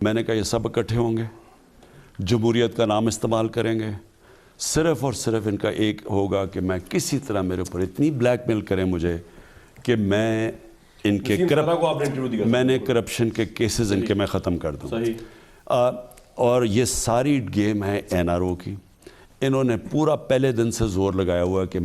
میں نے کہا یہ سب اکٹھے ہوں گے, جمہوریت کا نام استعمال کریں گے, صرف اور صرف ان کا ایک ہوگا کہ میں کسی طرح میرے اوپر اتنی بلیک میل کریں مجھے کہ میں ان کے میں نے کرپشن کے کیسز ان کے میں ختم کر دوں. اور یہ ساری گیم ہے این آر او کی. انہوں نے پورا پہلے دن سے زور لگایا ہوا کہ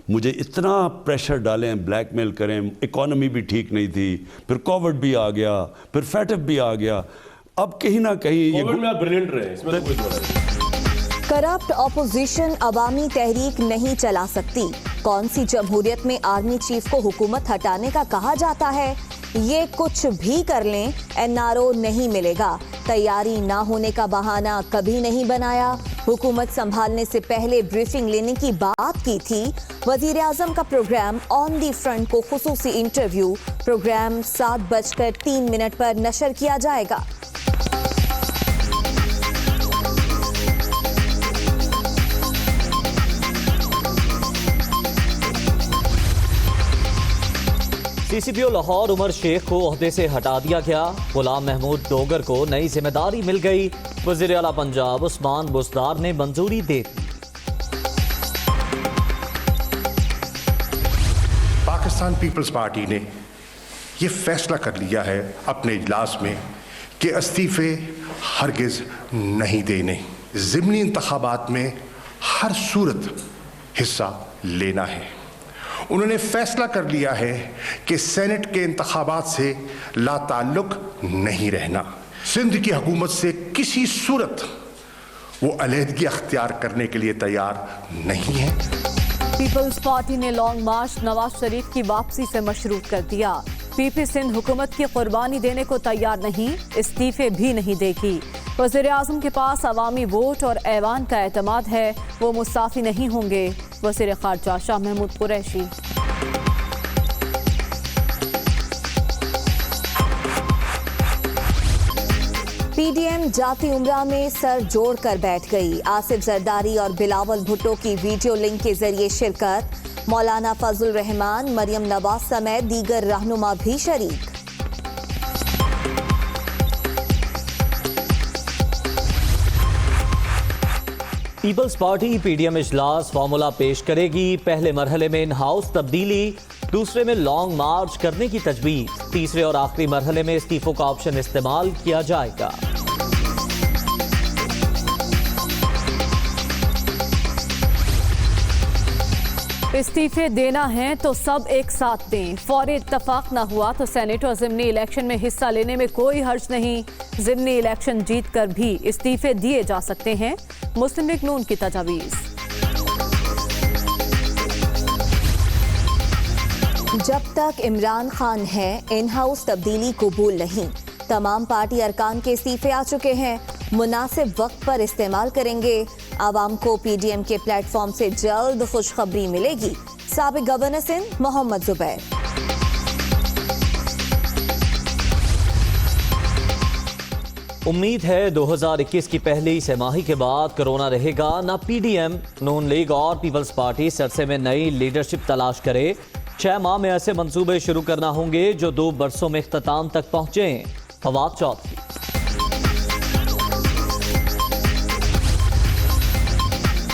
مجھے اتنا پریشر ڈالیں, بلیک میل کریں. اکانومی بھی ٹھیک نہیں تھی, پھر کووڈ بھی آ گیا, پھر فیٹف بھی آ گیا. اب کہیں نہ کہیں کرپٹ اپوزیشن عوامی تحریک نہیں چلا سکتی. کون سی جمہوریت میں آرمی چیف کو حکومت ہٹانے کا کہا جاتا ہے؟ یہ کچھ بھی کر لیں این آر او نہیں ملے گا. تیاری نہ ہونے کا بہانہ کبھی نہیں بنایا. حکومت سنبھالنے سے پہلے بریفنگ لینے کی بات کی تھی. وزیر اعظم کا پروگرام آن دی فرنٹ کو خصوصی انٹرویو. پروگرام 7:03 پر نشر کیا جائے گا. سی سی پی او لاہور عمر شیخ کو عہدے سے ہٹا دیا گیا. غلام محمود ڈوگر کو نئی ذمہ داری مل گئی. وزیر اعلیٰ پنجاب عثمان بزدار نے منظوری دے دی. پاکستان پیپلز پارٹی نے یہ فیصلہ کر لیا ہے اپنے اجلاس میں کہ استعفے ہرگز نہیں دینے. ضمنی انتخابات میں ہر صورت حصہ لینا ہے. انہوں نے فیصلہ کر لیا ہے کہ سینٹ کے انتخابات سے لا تعلق نہیں رہنا. سندھ کی حکومت سے کسی صورت وہ علیحدگی اختیار کرنے کے لیے تیار نہیں ہے. پیپلز پارٹی نے لانگ مارچ نواز شریف کی واپسی سے مشروط کر دیا. پی پی سندھ حکومت کی قربانی دینے کو تیار نہیں, استعفے بھی نہیں دے گی. وزیر اعظم کے پاس عوامی ووٹ اور ایوان کا اعتماد ہے, وہ مستعفی نہیں ہوں گے. وزیر خارجہ Shah Mehmood Qureshi. P D M Jati Umra میں سر جوڑ کر بیٹھ گئی. آصف زرداری اور بلاول بھٹو کی ویڈیو لنک کے ذریعے شرکت. مولانا فضل الرحمان, مریم نواز سمیت دیگر رہنما بھی شریک. Peoples Party P D M اجلاس فارمولا پیش کرے گی. پہلے مرحلے میں ان ہاؤس تبدیلی, دوسرے میں لانگ مارچ کرنے کی تجویز, تیسرے اور آخری مرحلے میں استعفوں کا آپشن استعمال کیا جائے گا. استعفے دینا ہے تو سب ایک ساتھ دیں. فوری اتفاق نہ ہوا تو سینٹ اور ضمنی الیکشن میں حصہ لینے میں کوئی حرج نہیں. ضمنی الیکشن جیت کر بھی استعفے دیے جا سکتے ہیں. مسلم لیگ نون کی تجاویز. جب تک عمران خان ہے ان ہاؤس تبدیلی قبول نہیں. تمام پارٹی ارکان کے استعفے آ چکے ہیں, مناسب وقت پر استعمال کریں گے. عوام کو پی ڈی ایم کے پلیٹ فارم سے جلد خوشخبری ملے گی. سابق گورنر سندھ محمد زبیر. امید ہے 2021 کی پہلی سہ ماہی کے بعد کرونا رہے گا نہ. پی ڈی ایم, نون لیگ اور پیپلز پارٹی اس عرصے میں نئی لیڈرشپ تلاش کرے. 6 ماہ میں ایسے منصوبے شروع کرنا ہوں گے جو 2 برسوں میں اختتام تک پہنچیں. فواد چودھری.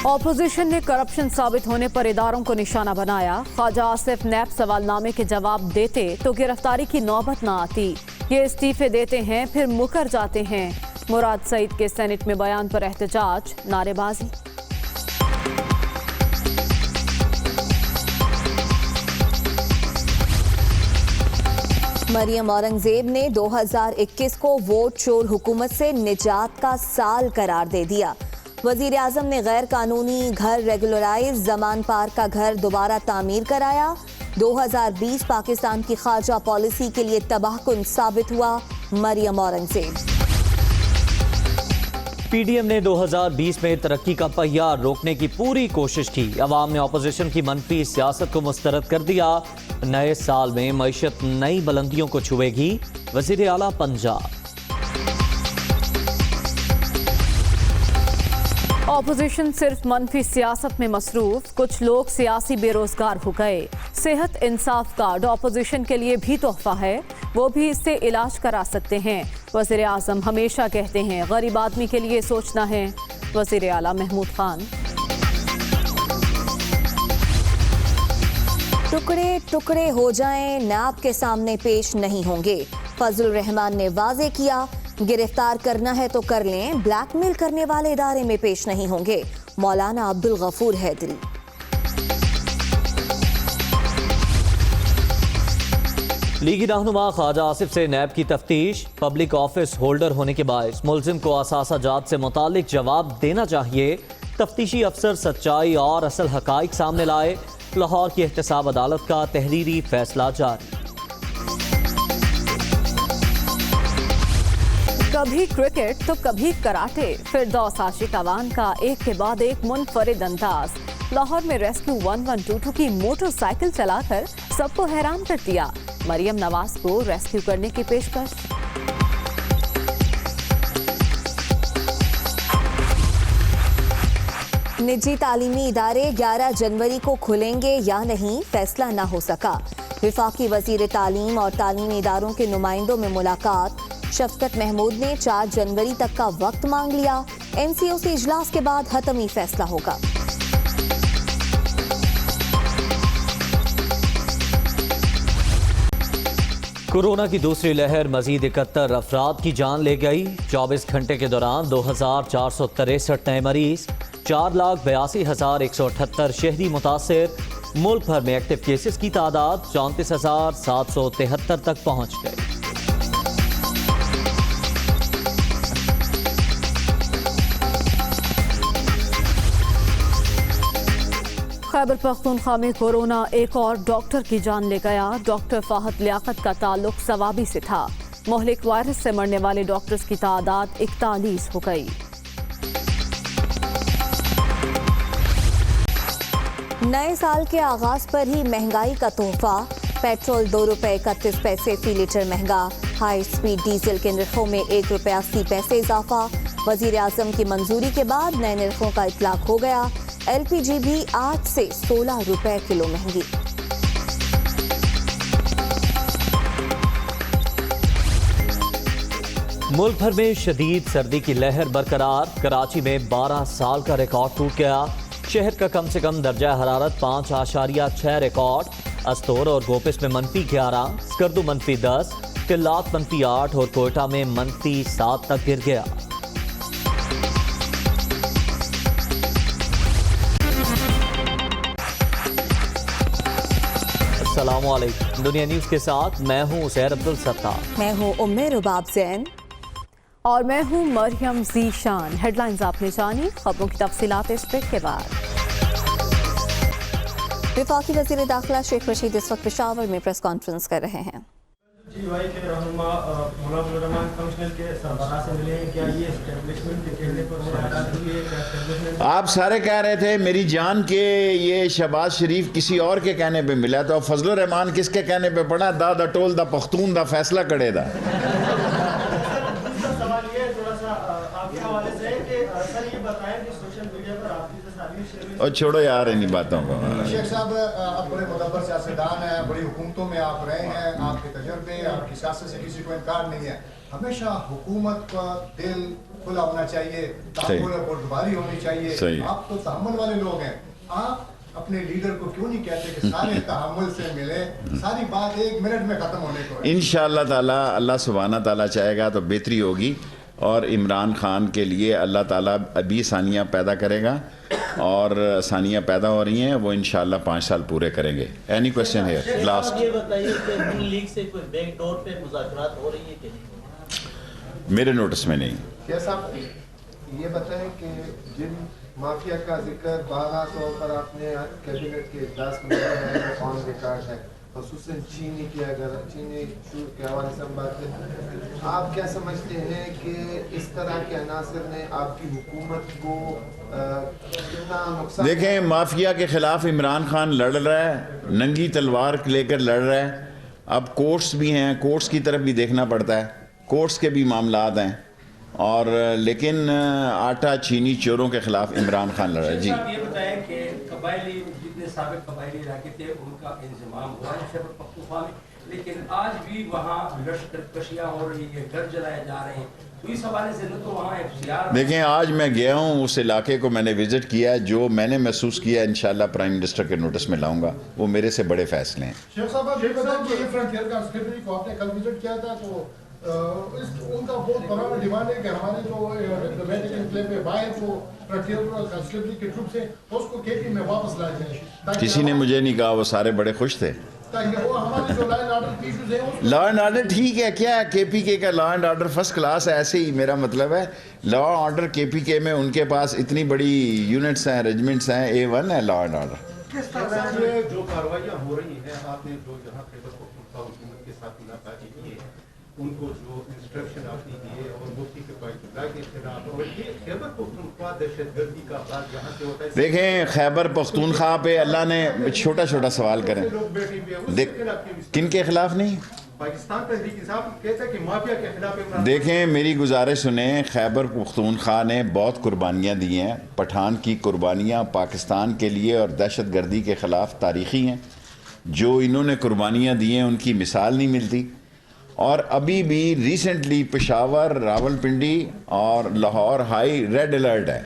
اپوزیشن نے کرپشن ثابت ہونے پر اداروں کو نشانہ بنایا. خواجہ آصف نیب سوال نامے کے جواب دیتے تو گرفتاری کی نوبت نہ آتی. یہ استعفے دیتے ہیں پھر مکر جاتے ہیں. مراد سعید کے سینٹ میں بیان پر احتجاج, نعرے بازی. مریم اورنگزیب نے 2021 کو ووٹ چور حکومت سے نجات کا سال قرار دے دیا. وزیر اعظم نے غیر قانونی گھر ریگولرائز, زمان پارک کا گھر دوبارہ تعمیر کرایا. 2020 پاکستان کی خارجہ پالیسی کے لیے تباہ کن ثابت ہوا. مریم اورنگزیب. پی ڈی ایم نے 2020 میں ترقی کا پہیہ روکنے کی پوری کوشش کی. عوام نے اپوزیشن کی منفی سیاست کو مسترد کر دیا. نئے سال میں معیشت نئی بلندیوں کو چھوئے گی. وزیر اعلیٰ پنجاب. اپوزیشن صرف منفی سیاست میں مصروف, کچھ لوگ سیاسی بے روزگار ہو گئے. صحت انصاف کارڈ اپوزیشن کے لیے بھی تحفہ ہے, وہ بھی اس سے علاج کرا سکتے ہیں. वज़ीर आज़म हमेशा कहते हैं गरीब आदमी के लिए सोचना है। वज़ीर आला महमूद खान। टुकड़े टुकड़े हो जाएं, नैब के सामने पेश नहीं होंगे। फजलुर रहमान ने वाजे किया, गिरफ्तार करना है तो कर लें, ब्लैकमेल करने वाले इदारे में पेश नहीं होंगे। मौलाना अब्दुल गफूर हैदरी। लीगी रहनुमा ख्वाजा आसिफ से नैब की तफ्तीश। पब्लिक ऑफिस होल्डर होने के बायस मुलजिम को असासा जात से मुतालिक जवाब देना चाहिए। तफ्तीशी अफसर सच्चाई और असल हकाइक सामने लाए। लाहौर की एहतसाब अदालत का तहरीरी फैसला जारी। कभी क्रिकेट तो कभी कराटे, फिरदौस आशिक अवान का एक के बाद एक मुनफरिद अंदाज। लाहौर में रेस्क्यू 1122 की मोटरसाइकिल चलाकर सबको हैरान कर दिया। मरियम नवाज को रेस्क्यू करने की पेशकश। निजी तालीमी इदारे 11 जनवरी को खुलेंगे या नहीं, फैसला न हो सका। विफाकी वजीर तालीम और तालीमी इदारों के नुमाइंदों में मुलाकात। शफकत महमूद ने 4 जनवरी तक का वक्त मांग लिया। एनसीओ से इजलास के बाद हतमी फैसला होगा। कोरोना की दूसरी लहर मजीद 71 अफराद की जान ले गई। 24 घंटे के दौरान 2463 नए मरीज, 4,82,178 शहरी मुतासिर। मुल्क भर में एक्टिव केसेस की तादाद 34,773 तक पहुंच गई। खैबर पख्तूनख्वा में कोरोना एक और डॉक्टर की जान ले गया। डॉक्टर फाहद लियाकत का ताल्लुक सवाबी से था। मोहलिक वायरस से मरने वाले डॉक्टर्स की तादाद 41 हो गई। नए साल के आगाज पर ही महंगाई का तोहफा। पेट्रोल 2 रुपए 31 पैसे फी लीटर महंगा। हाई स्पीड डीजल के निर्खों में 1 रुपया 80 पैसे इजाफा। वजीर आजम की मंजूरी के बाद नए निर्खों का इतलाक हो गया। एलपीजी भी आज से 16 रुपए किलो महंगी। मुल्क भर में शदीद सर्दी की लहर बरकरार। कराची में 12 साल का रिकॉर्ड टूट गया। शहर का कम से कम दर्जा हरारत 5.6 रिकॉर्ड। अस्तोर और गोपिस में -11, स्कर्दू -10, तिल्लात -8 और कोयटा में -7 तक गिर गया। अस्सलामुअलैकुम। दुनिया न्यूज के साथ मैं हूं उसैर अब्दुल सत्तार। मैं हूँ उम्मे रुबाब ज़ैन और मैं हूं मरियम ज़ीशान। हेडलाइंस आपने जानी, खबरों की तफसीलात इस ब्रेक के बाद। विफाकी वज़ीर दाखिला शेख रशीद इस वक्त पेशावर में प्रेस कॉन्फ्रेंस कर रहे हैं। जीवाई के रहनुमा मौलाना रहमान काउंसिल के सरबराह से मिले हैं। क्या ये एस्टेब्लिशमेंट के कहने पर मुलाकात हुई है? क्या एस्टेब्लिशमेंट आप सारे कह रहे थे मेरी जान के ये शहबाज शरीफ किसी और के कहने पे मिला, तो फजलुर रहमान किसके कहने पे पड़ा? दा टोल दा पख्तून दा फैसला करे दा। सवाल ये थोड़ा सा आपके हवाले से है कि सर ये बताएं कि सोशल मीडिया पर आपकी तस्वीर शेयर हुई। और छोड़ो यार इन्हीं बातों को। शेख साहब, आप बड़े मुदब्बर सियासतदान हैं, बड़ी हुकूमतों में आप रहे हैं, आपके तजर्बे, आपकी सियासत से किसी को इनकार नहीं है। हमेशा हुकूमत का दिल खुला होना चाहिए, तहम्मुल और बुर्दबारी होनी चाहिए। आप तो तहम्मुल वाले लोग हैं, आप अपने लीडर को क्यों नहीं कहते कि सारे तहम्मुल से मिले, सारी बात 1 मिनट में खत्म होने को है। इंशाअल्लाह ताला अल्लाह सुब्हाना ताला चाहेगा तो बेहतरी होगी और इमरान खान के लिए अल्लाह ताला अभी आसानियाँ पैदा करेगा और आसानियाँ पैदा हो रही हैं, वो इंशाअल्लाह 5 साल पूरे करेंगे। एनी क्वेश्चन है लास्ट? ये बताइए कि नून लीग से कोई बैकडोर पे मुज़ाकरात हो रही है कि नहीं? मेरे नोटिस में नहीं। क्या साहब ये बताएं कि जिन माफिया का जिक्र 12 तौर पर आपने कैबिनेट के इजलास में किया है, ऑन रिकॉर्ड है, ख़ुसूसन चीनी की, अगर चीनी के हवाले से हम बात करें, आप क्या समझते हैं कि इस तरह के अनासर ने आपकी हुकूमत को कितना नुकसान? देखें, माफिया के खिलाफ इमरान खान लड़ रहा है, नंगी तलवार लेकर लड़ रहा है। अब कोर्ट्स भी हैं, कोर्ट्स की तरफ भी देखना पड़ता है, कोर्ट्स के भी मामलात हैं और लेकिन आटा चीनी चोरों के खिलाफ इमरान खान लड़ रहा है। जी ये बताएं कि कबायली जितने साबिक कबायली इलाके थे उनका इंजमाम हुआ है खैबर पख्तूनख्वा में, लेकिन आज भी वहाँ लश्करकशियाँ हो रही है, घर जलाए जा रहे हैं। तो इस हवाले से न तो वहाँ FCR देखें, आज मैं गया हूँ उस इलाके को, मैंने विज़िट किया है, जो मैंने महसूस किया इंशाल्लाह प्राइम मिनिस्टर के नोटिस में लाऊंगा, वो मेरे से बड़े फैसले हैं। शेख साहब आप ये बताएं कि ये फ्रंटियर कांस्टेबल को आपने कल विजिट किया था, तो उनका बहुत बड़ा डिमांड है कि हमारे जो डिप्लोमेटिक एनक्लेव में बाहर जो फ्रंटियर कांस्टेबल के ट्रूप्स हैं उसको केपी में वापस लाया जाए। किसी ने मुझे नहीं कहा, वो सारे बड़े खुश थे। ताकि वो हमारे जो लॉ एंड ऑर्डर की इश्यूज हैं लॉ एंड ऑर्डर ठीक है, क्या है KPK का law and order first class है, ऐसे ही मेरा मतलब है लॉ ऑर्डर KPK में उनके पास इतनी बड़ी यूनिट्स हैं, रेजिमेंट्स हैं, A1 है लॉ एंड ऑर्डर। किस तरह से जो कार्रवाइयाँ हो रही हैं, आपने जो यहाँ खैबर पख्तूनख्वा हुकूमत के साथ मुलाकात की है, उनको जो इंस्ट्रक्शन आपने दिए और मुफ्ती के बायतुल्लाह के खिलाफ, और ये खैबर पख्तूनख्वा दहशतगर्दी का आगाज यहाँ से होता है। देखें, खैबर पख्तूनख्वा पे अल्लाह ने छोटा छोटा सवाल करें, लोग बैठे हुए हैं, देख उसके खिलाफ क्यों? किन के खिलाफ नहीं? पाकिस्तान तहरीक इंसाफ कहता है कि माफिया के खिलाफ इमरान। देखें, मेरी गुजारिश सुनें, खैबर पख्तूनख्वा ने बहुत कुर्बानियाँ दी हैं। पठान की कुर्बानियाँ पाकिस्तान के लिए और दहशतगर्दी के ख़िलाफ़ तारीख़ी हैं। जो इन्होंने कुर्बानियाँ दी हैं उनकी मिसाल नहीं मिलती। और अभी भी रिसेंटली पेशावर, रावलपिंडी और लाहौर हाई रेड अलर्ट है,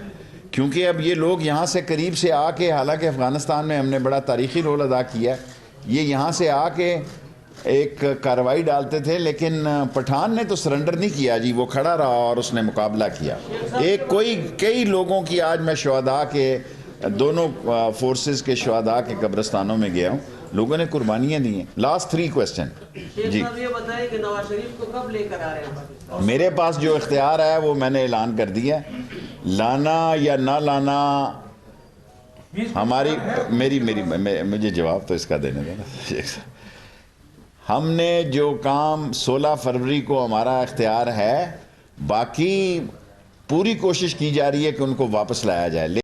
क्योंकि अब ये लोग यहाँ से करीब से आके, हालांकि अफ़गानिस्तान में हमने बड़ा तारीख़ी रोल अदा किया है, ये यहाँ से आके एक कार्रवाई डालते थे, लेकिन पठान ने तो सरेंडर नहीं किया जी, वो खड़ा रहा और उसने मुकाबला किया। कई लोगों की आज मैं शुहदा के, दोनों फोर्सेस के शुहदा के कब्रिस्तानों में गया हूँ, लोगों ने कुर्बानियाँ दी हैं। लास्ट 3 क्वेश्चन जी, ये बताएं कि नवाज शरीफ को कब लेकर आ रहे हैं पाकिस्तान? मेरे पास जो इख्तियार है वो मैंने ऐलान कर दिया, लाना या ना लाना हमारी मुझे जवाब तो इसका देने देना। हमने जो काम 16 फरवरी को हमारा इख्तियार है, बाकी पूरी कोशिश की जा रही है कि उनको वापस लाया जाए।